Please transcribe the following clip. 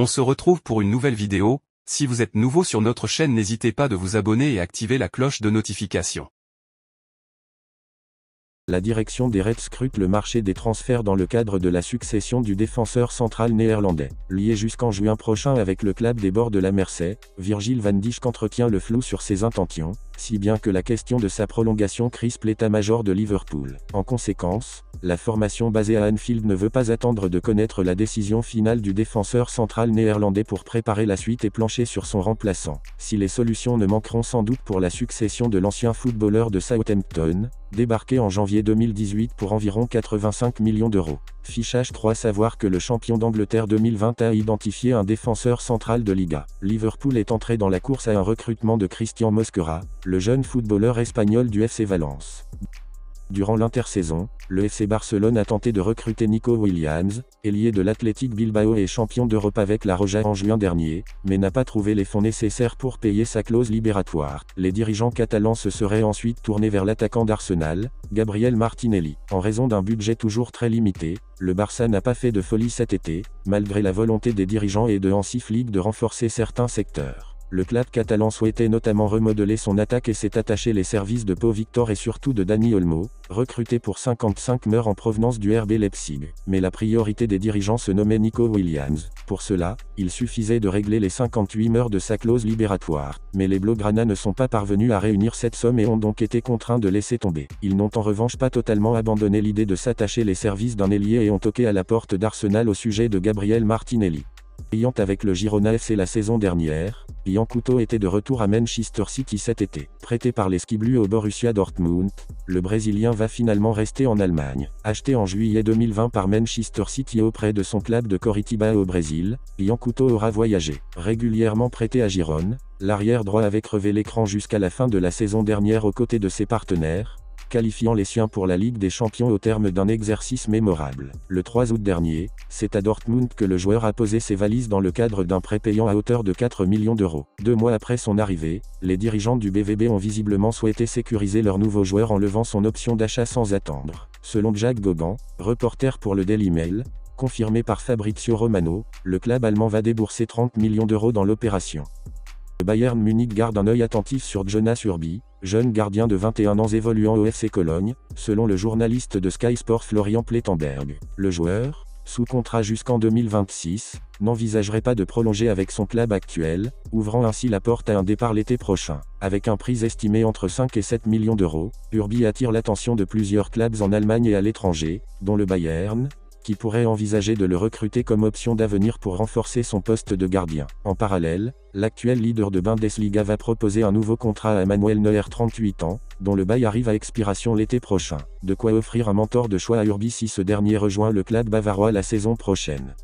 On se retrouve pour une nouvelle vidéo. Si vous êtes nouveau sur notre chaîne, n'hésitez pas de vous abonner et activer la cloche de notification. La direction des Reds scrute le marché des transferts dans le cadre de la succession du défenseur central néerlandais. Lié jusqu'en juin prochain avec le club des bords de la Mersey, Virgil van Dijk entretient le flou sur ses intentions, si bien que la question de sa prolongation crispe l'état-major de Liverpool. En conséquence, la formation basée à Anfield ne veut pas attendre de connaître la décision finale du défenseur central néerlandais pour préparer la suite et plancher sur son remplaçant. Si les solutions ne manqueront sans doute pour la succession de l'ancien footballeur de Southampton, débarqué en janvier 2018 pour environ 85 millions d'euros. Fichage croit savoir que le champion d'Angleterre 2020 a identifié un défenseur central de Liga. Liverpool est entré dans la course à un recrutement de Christian Mosquera, le jeune footballeur espagnol du FC Valence. Durant l'intersaison, le FC Barcelone a tenté de recruter Nico Williams, ailier de l'Athletic Bilbao et champion d'Europe avec la Roja en juin dernier, mais n'a pas trouvé les fonds nécessaires pour payer sa clause libératoire. Les dirigeants catalans se seraient ensuite tournés vers l'attaquant d'Arsenal, Gabriel Martinelli. En raison d'un budget toujours très limité, le Barça n'a pas fait de folie cet été, malgré la volonté des dirigeants et de Hansi Flick de renforcer certains secteurs. Le club catalan souhaitait notamment remodeler son attaque et s'est attaché les services de Pau Victor et surtout de Dani Olmo, recruté pour 55 meurs en provenance du RB Leipzig. Mais la priorité des dirigeants se nommait Nico Williams. Pour cela, il suffisait de régler les 58 meurs de sa clause libératoire. Mais les Blaugrana ne sont pas parvenus à réunir cette somme et ont donc été contraints de laisser tomber. Ils n'ont en revanche pas totalement abandonné l'idée de s'attacher les services d'un ailier et ont toqué à la porte d'Arsenal au sujet de Gabriel Martinelli. Ayant avec le Girona FC la saison dernière, Ian Couto était de retour à Manchester City cet été. Prêté par les Skiblues au Borussia Dortmund, le Brésilien va finalement rester en Allemagne. Acheté en juillet 2020 par Manchester City auprès de son club de Coritiba au Brésil, Ian Couto aura voyagé. Régulièrement prêté à Gijón, l'arrière droit avait crevé l'écran jusqu'à la fin de la saison dernière aux côtés de ses partenaires, qualifiant les siens pour la Ligue des Champions au terme d'un exercice mémorable. Le 3 août dernier, c'est à Dortmund que le joueur a posé ses valises dans le cadre d'un prêt payant à hauteur de 4 millions d'euros. 2 mois après son arrivée, les dirigeants du BVB ont visiblement souhaité sécuriser leur nouveau joueur en levant son option d'achat sans attendre. Selon Jack Gogan, reporter pour le Daily Mail, confirmé par Fabrizio Romano, le club allemand va débourser 30 millions d'euros dans l'opération. Le Bayern Munich garde un œil attentif sur Jonas Urbi, jeune gardien de 21 ans évoluant au FC Cologne, selon le journaliste de Sky Sport Florian Plettenberg. Le joueur, sous contrat jusqu'en 2026, n'envisagerait pas de prolonger avec son club actuel, ouvrant ainsi la porte à un départ l'été prochain. Avec un prix estimé entre 5 et 7 millions d'euros, Urbi attire l'attention de plusieurs clubs en Allemagne et à l'étranger, dont le Bayern, qui pourrait envisager de le recruter comme option d'avenir pour renforcer son poste de gardien. En parallèle, l'actuel leader de Bundesliga va proposer un nouveau contrat à Manuel Neuer 38 ans, dont le bail arrive à expiration l'été prochain. De quoi offrir un mentor de choix à Urbi si ce dernier rejoint le club bavarois la saison prochaine.